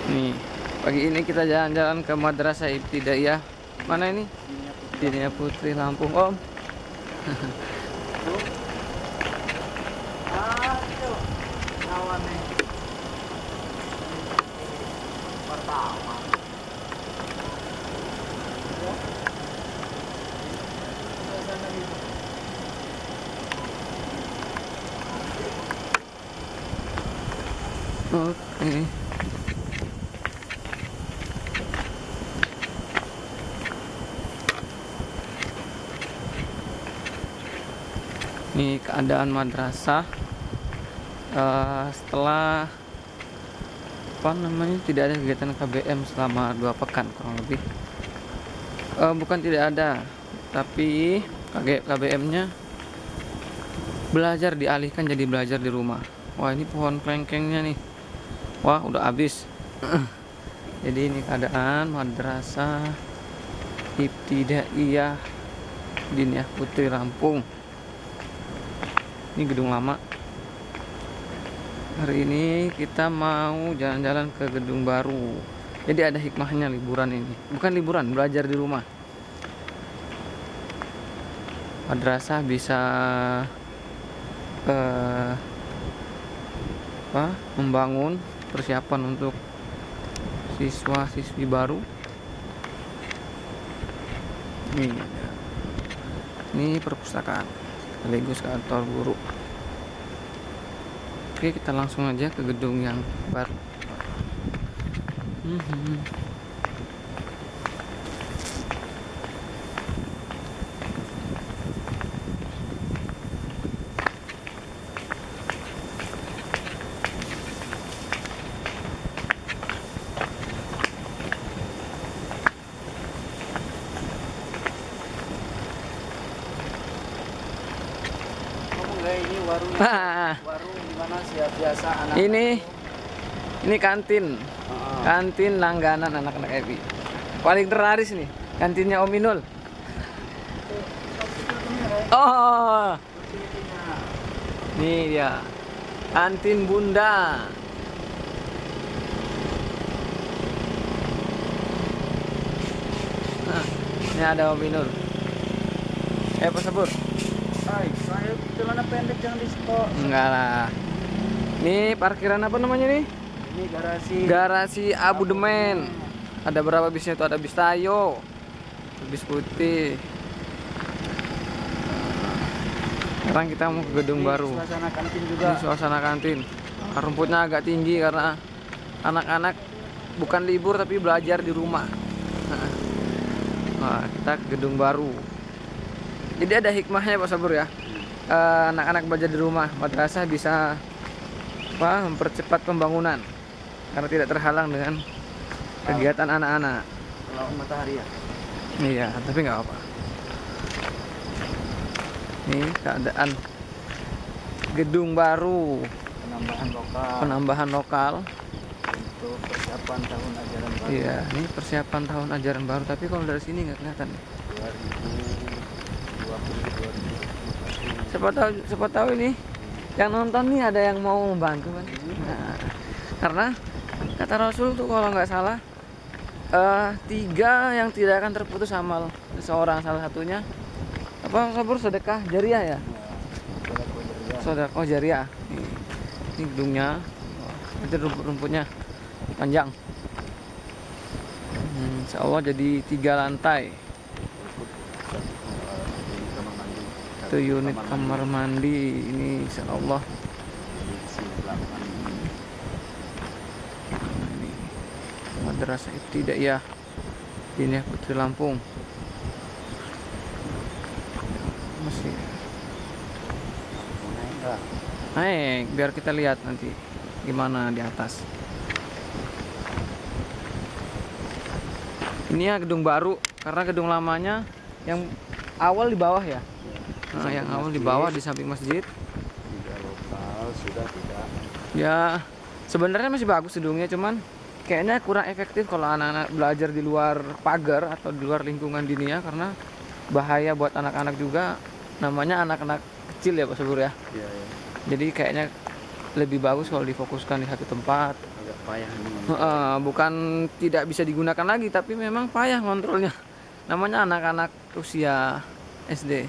Nih, pagi ini kita jalan-jalan ke Madrasah Ibtidaiyah. Mana ini? Dinia Putri Lampung, Om. Oke. Ini keadaan madrasah setelah tidak ada kegiatan KBM selama 2 pekan kurang lebih. Bukan tidak ada, tapi KBM-nya belajar dialihkan jadi belajar di rumah. Wah, ini pohon kelengkengnya nih. Wah, udah habis. Jadi ini keadaan Madrasah Ibtidaiyah Dinia Putri Lampung. Ini gedung lama. Hari ini kita mau jalan-jalan ke gedung baru. Jadi ada hikmahnya liburan ini. Bukan liburan, belajar di rumah. Madrasah bisa membangun persiapan untuk siswa-siswi baru. Ini perpustakaan sekaligus kantor guru. Oke, kita langsung aja ke gedung yang baru. Ini warung dimana siap biasa anak. Ini kantin. Kantin langganan anak-anak EPI. Paling terlaris nih, kantinnya Om Inul. Oh. Nih dia. Kantin Bunda. Nah, ini ada Om Inul. Pak Sabur. Hai, saya celana pendek jangan di stop. Enggak lah. Ini parkiran apa namanya nih? Ini Garasi Abu Demen. Ada berapa bisnya itu? Ada bis Tayo, bis putih. Sekarang kita mau ke gedung baru. Suasana kantin juga. Ini suasana kantin. Rumputnya agak tinggi karena anak-anak bukan libur tapi belajar di rumah. Nah, kita ke gedung baru. Jadi ada hikmahnya Pak Sabur ya. Anak-anak belajar di rumah, madrasah bisa mempercepat pembangunan karena tidak terhalang dengan kegiatan anak-anak. Kalau matahari ya. Iya, tapi nggak apa. Ini keadaan gedung baru, penambahan lokal Untuk persiapan tahun ajaran baru. Iya, ini persiapan tahun ajaran baru, tapi kalau dari sini nggak kelihatan. 2020. Siapa tahu ini yang nonton nih ada yang mau membantu kan? Nah, karena kata Rasul tuh kalau nggak salah 3 yang tidak akan terputus amal seseorang, salah satunya apa Sabur? Sedekah jariah ya? Sedekah jariah. Ini gedungnya, itu rumputnya panjang. Insya Allah jadi 3 lantai. 1 unit kamar mandi ini insya Allah. Ini Madrasah Ibtidaiyah Dinia Putri Lampung. Masih naik biar kita lihat nanti gimana di atas. Ini ya gedung baru karena gedung lamanya yang awal di bawah ya. Nah, yang awal di bawah di samping masjid. Tidak lokal sudah tidak. Ya, sebenarnya masih bagus gedungnya, cuman kayaknya kurang efektif kalau anak-anak belajar di luar pagar atau di luar lingkungan dinia karena bahaya buat anak-anak juga. Namanya anak-anak kecil ya Pak Subur ya. Iya, iya. Jadi kayaknya lebih bagus kalau difokuskan di satu tempat. Agak payah ini. Bukan tidak bisa digunakan lagi, tapi memang payah kontrolnya. Namanya anak-anak usia SD,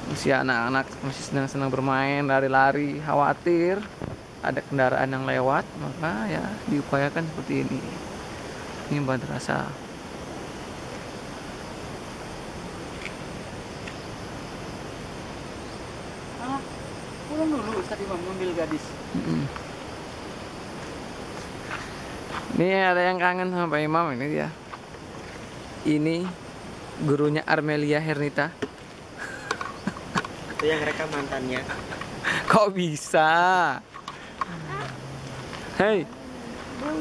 usia anak-anak masih senang-senang bermain, lari-lari, khawatir ada kendaraan yang lewat, maka ya diupayakan seperti ini. Ini madrasah. Pulang dulu tadi mengambil gadis. Ini ada yang kangen sama Pak Imam, ini dia. Ini gurunya Armelia Hernita. Itu yang rekam mantannya. Kok bisa? Hei,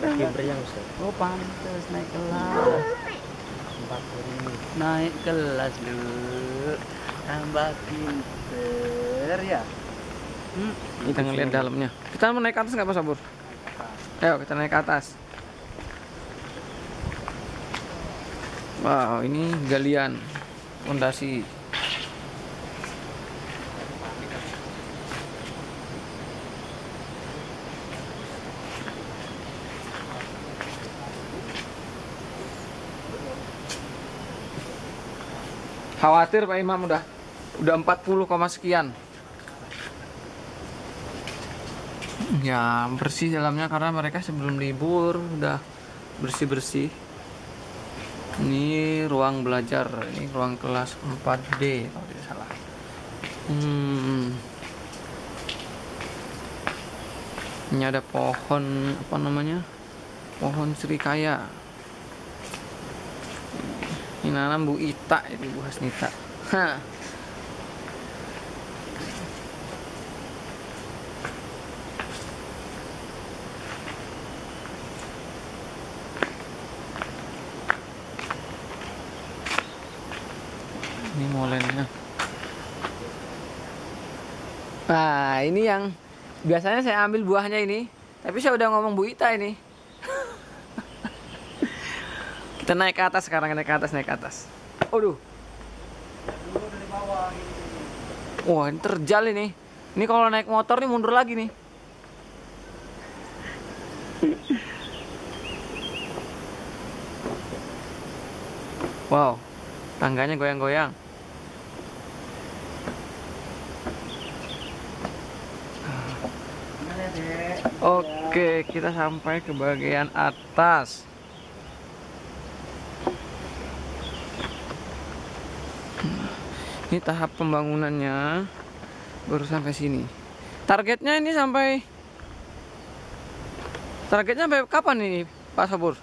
Kibernya Ustaz. Oh pantas naik kelas. 40. Naik kelas dulu. Tambah pinter ya. kita ngeliat dalamnya. Kita mau naik ke atas nggak Pak Sabur? Ayo kita naik ke atas. Wow, ini galian fondasi. Khawatir Pak Imam udah 40, sekian. Ya bersih dalamnya karena mereka sebelum libur udah bersih-bersih. Ini ruang belajar, ini ruang kelas 4D kalau tidak salah. Ini ada pohon apa namanya? Pohon serikaya. Ini nanam Bu Ita, itu Bu Hasnita. Hah. Ini molennya. Nah, ini yang biasanya saya ambil buahnya ini, tapi saya udah ngomong Bu Ita ini. Kita naik ke atas sekarang, naik ke atas. Aduh. Wah, ini terjal ini. Ini kalau naik motor nih mundur lagi nih. Wow, tangganya goyang-goyang. Oke, kita sampai ke bagian atas. Ini tahap pembangunannya baru sampai sini. Targetnya sampai kapan ini Pak Sabur?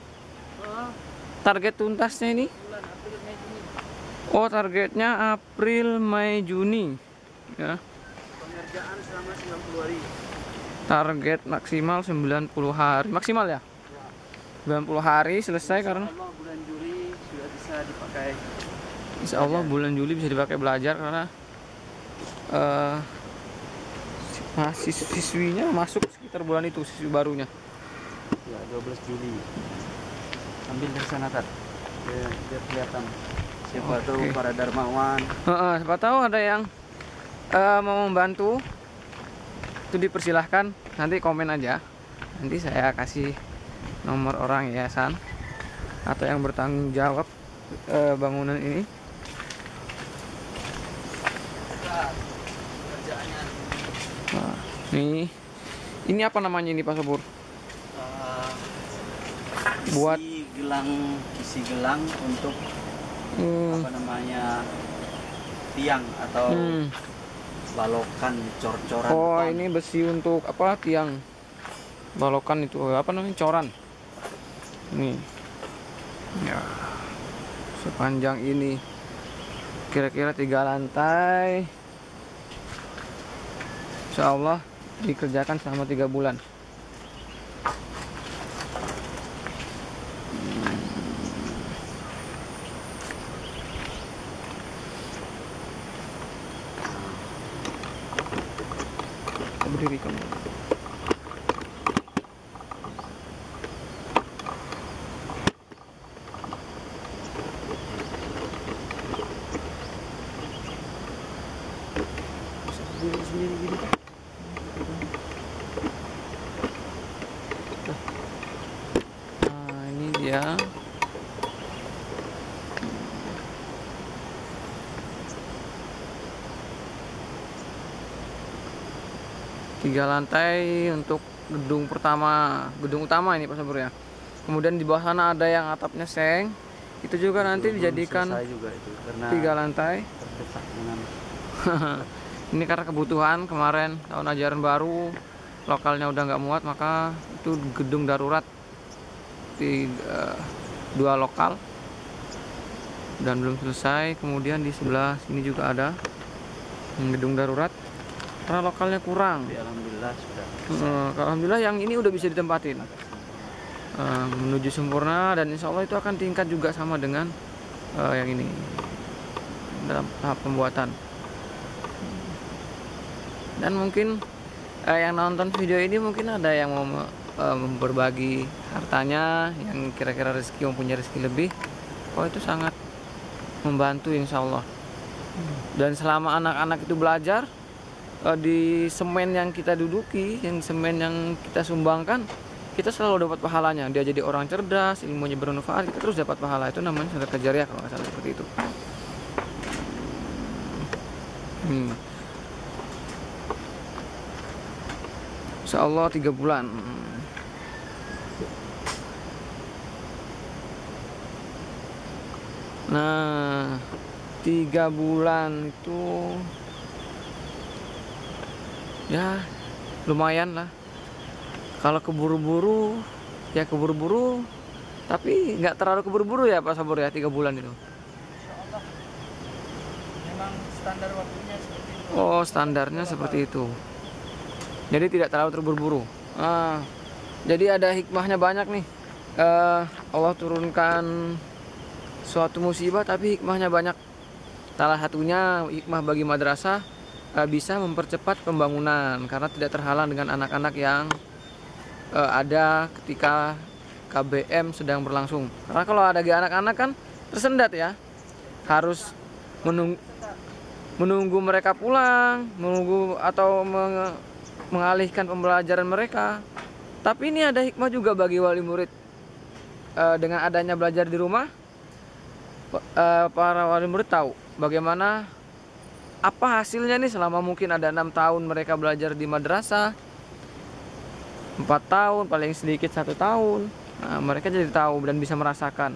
Target tuntasnya ini? Oh, targetnya April, Mei, Juni. Ya. Pengerjaan selama 90 hari. Target maksimal 90 hari. Maksimal ya? 90 hari selesai karena Allah bulan Juli sudah bisa dipakai. Insya Allah bulan Juli bisa dipakai belajar karena siswinya masuk sekitar bulan itu, siswi barunya. Ya, 12 Juli. Ambil dari sana Tat. Biar kelihatan. Siapa tahu para dermawan. Siapa tahu ada yang mau membantu, itu dipersilahkan. Nanti komen aja. Nanti saya kasih nomor orang yayasan atau yang bertanggung jawab bangunan ini. Nah, ini apa namanya ini Pak Sabur? Buat isi gelang untuk apa namanya, tiang atau balokan, cor-coran. Oh, ini besi untuk apa, tiang balokan itu apa namanya, coran. Nih ya, sepanjang ini kira-kira 3 lantai. Insya Allah dikerjakan selama 3 bulan. Berdiri kamu. Berdiri sendiri gini Pak. ya. Tiga lantai untuk gedung pertama, gedung utama ini Pak Sabur ya. Kemudian di bawah sana ada yang atapnya seng. Itu juga nanti Belum dijadikan selesai juga itu karena 3 lantai. terdesak dengan Ini karena kebutuhan kemarin tahun ajaran baru lokalnya udah nggak muat, maka itu gedung darurat di 2 lokal dan belum selesai. Kemudian di sebelah sini juga ada gedung darurat karena lokalnya kurang. tapi alhamdulillah sudah Alhamdulillah yang ini udah bisa ditempatin menuju sempurna, dan insya Allah itu akan tingkat juga sama dengan yang ini dalam tahap pembuatan. Dan mungkin yang nonton video ini mungkin ada yang mau berbagi hartanya, yang kira-kira rezeki, mempunyai rezeki lebih. Oh, itu sangat membantu insya Allah. Dan selama anak-anak itu belajar di semen yang kita duduki, yang semen yang kita sumbangkan, kita selalu dapat pahalanya. Dia jadi orang cerdas, ilmunya bermanfaat, kita terus dapat pahala. Itu namanya sedekah jariah kalau nggak salah, seperti itu. Insya Allah 3 bulan. Nah, 3 bulan itu ya lumayan lah. Kalau keburu-buru ya keburu-buru, tapi nggak terlalu keburu-buru ya Pak Sabur ya, 3 bulan itu. insyaallah memang standar waktunya seperti itu. Oh, standarnya seperti itu. Jadi tidak terlalu terburu-buru. Jadi ada hikmahnya banyak nih. Allah turunkan suatu musibah tapi hikmahnya banyak. Salah satunya hikmah bagi madrasah bisa mempercepat pembangunan karena tidak terhalang dengan anak-anak yang ada ketika KBM sedang berlangsung. Karena kalau ada anak-anak kan tersendat ya, harus menunggu mereka pulang, menunggu atau mengalihkan pembelajaran mereka. Tapi ini ada hikmah juga bagi wali murid. Dengan adanya belajar di rumah, para wali murid tahu bagaimana apa hasilnya nih selama mungkin ada 6 tahun mereka belajar di madrasah, 4 tahun paling sedikit 1 tahun. Nah, mereka jadi tahu dan bisa merasakan.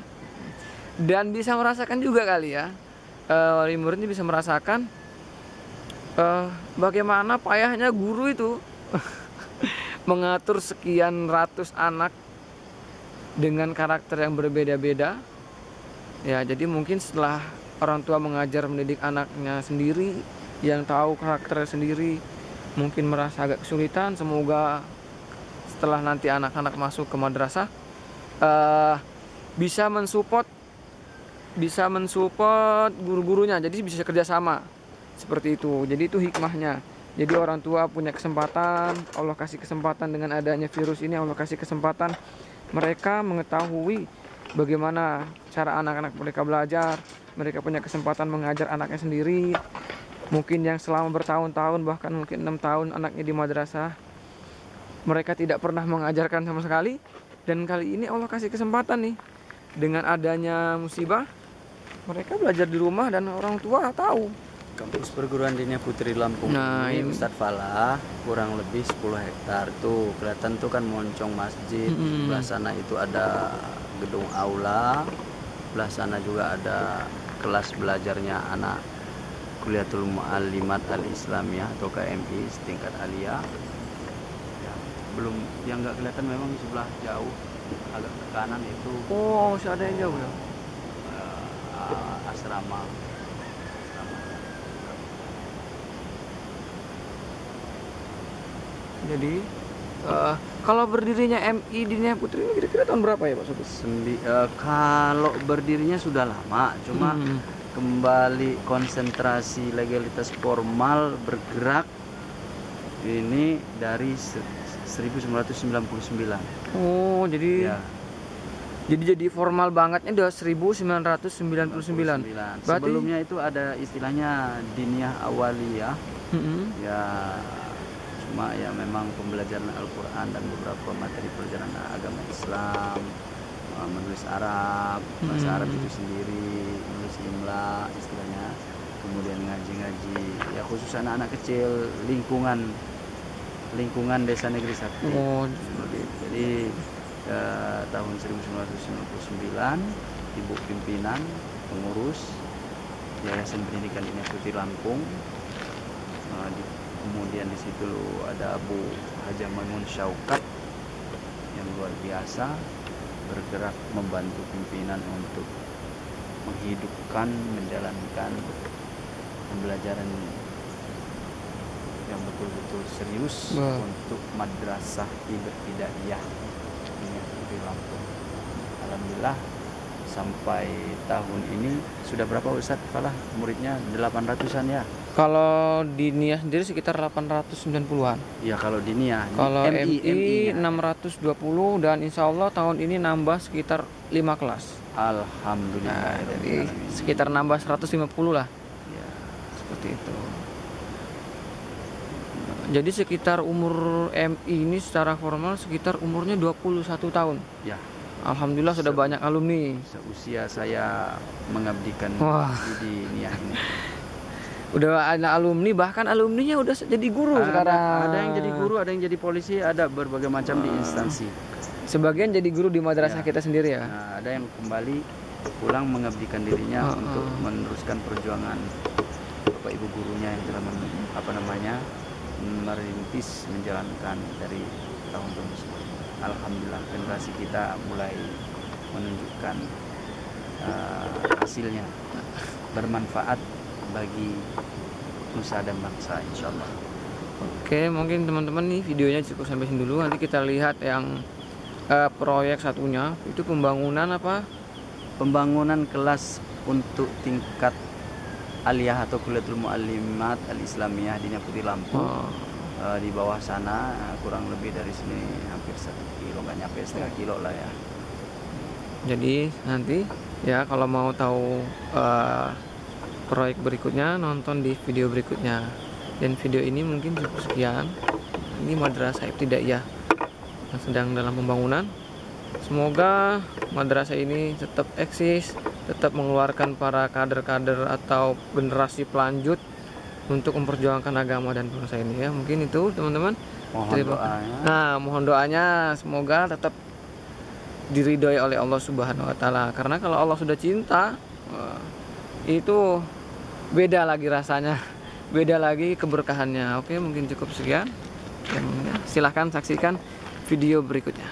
Dan bisa merasakan juga kali ya, wali muridnya bisa merasakan bagaimana payahnya guru itu mengatur sekian ratus anak dengan karakter yang berbeda-beda. Ya, jadi mungkin setelah orang tua mengajar mendidik anaknya sendiri, yang tahu karakternya sendiri, mungkin merasa agak kesulitan. Semoga setelah nanti anak-anak masuk ke madrasah bisa mensupport guru-gurunya, jadi bisa kerjasama seperti itu. Jadi itu hikmahnya. Jadi orang tua punya kesempatan, Allah kasih kesempatan dengan adanya virus ini, Allah kasih kesempatan mereka mengetahui bagaimana cara anak-anak mereka belajar. Mereka punya kesempatan mengajar anaknya sendiri. Mungkin yang selama bertahun-tahun, bahkan mungkin 6 tahun anaknya di madrasah, mereka tidak pernah mengajarkan sama sekali. Dan kali ini Allah kasih kesempatan nih, dengan adanya musibah, mereka belajar di rumah dan orang tua tahu. Kampus perguruan Dinia Putri Lampung ini Ustadz Falah kurang lebih 10 hektar tuh. Kelihatan tuh kan moncong masjid. Sebelah sana itu ada gedung aula. Sebelah sana juga ada kelas belajarnya anak Kuliatul Muallimat Al-Islamiyah atau KMI setingkat aliyah. Ya, belum, yang nggak kelihatan memang di sebelah jauh agak ke kanan itu. Oh, masih ada yang jauh ya. Asrama. Jadi kalau berdirinya MI Dinia Putri ini kira-kira tahun berapa ya Pak Sobat? Kalau berdirinya sudah lama, cuma kembali konsentrasi legalitas formal bergerak ini dari 1999. Oh, jadi Ya. jadi formal bangetnya udah 1999. Berarti Sebelumnya itu ada istilahnya Diniyah Awaliyah. Ya, cuma ya memang pembelajaran Al-Quran dan beberapa materi pelajaran agama Islam menulis Arab, bahasa Arab itu sendiri, menulis imla istilahnya, kemudian ngaji-ngaji, ya khusus anak-anak kecil, lingkungan Desa Negeri Sakti. Oh, jadi tahun 1999 ibu pimpinan pengurus Yayasan Pendidikan Dinia Putri Lampung, kemudian di situ ada Bu Haja Maimun Syaukat yang luar biasa bergerak membantu pimpinan untuk menghidupkan, menjalankan pembelajaran yang betul-betul serius untuk madrasah ibtidaiyah Dinia Putri Lampung. Alhamdulillah sampai tahun ini sudah berapa Ustadz Falah muridnya? 800-an ya. kalau di Nia sendiri sekitar 890-an. Ya kalau di Nia. Kalau MI MI 620 dan insya Allah tahun ini nambah sekitar 5 kelas. Alhamdulillah. Nah, jadi sekitar nambah 150 lah. Ya. Seperti itu. Jadi sekitar umur MI ini secara formal sekitar umurnya 21 tahun. Ya. Alhamdulillah sudah banyak alumni. Seusia saya mengabdikan di Nia ini. Udah ada alumni, bahkan alumninya udah jadi guru sekarang. Ada yang jadi guru, ada yang jadi polisi, ada berbagai macam di instansi. Sebagian jadi guru di madrasah kita sendiri ya. Nah, ada yang kembali pulang mengabdikan dirinya untuk meneruskan perjuangan bapak ibu gurunya yang telah merintis menjalankan dari tahun-tahun sebelumnya. Alhamdulillah generasi kita mulai menunjukkan hasilnya bermanfaat bagi nusa dan bangsa insyaallah. Oke, mungkin teman-teman nih videonya cukup sampai sini dulu. Nanti kita lihat yang proyek satunya itu pembangunan apa? Pembangunan kelas untuk tingkat aliyah atau kuliatul muallimat al-islamiyah Dinia Putri Lampung. Di bawah sana kurang lebih dari sini hampir 1 kilo, nggak nyampe setengah kilo lah ya. Jadi nanti ya kalau mau tahu proyek berikutnya nonton di video berikutnya. Dan video ini mungkin cukup sekian. Ini madrasah ibtidaiyah yang sedang dalam pembangunan. Semoga madrasah ini tetap eksis, tetap mengeluarkan para kader-kader atau generasi pelanjut untuk memperjuangkan agama dan bangsa ini ya. Mungkin itu teman-teman. Mohon doanya semoga tetap diridhoi oleh Allah Subhanahu wa taala. Karena kalau Allah sudah cinta, itu beda lagi rasanya, beda lagi keberkahannya. Oke, mungkin cukup sekian. Silahkan saksikan video berikutnya.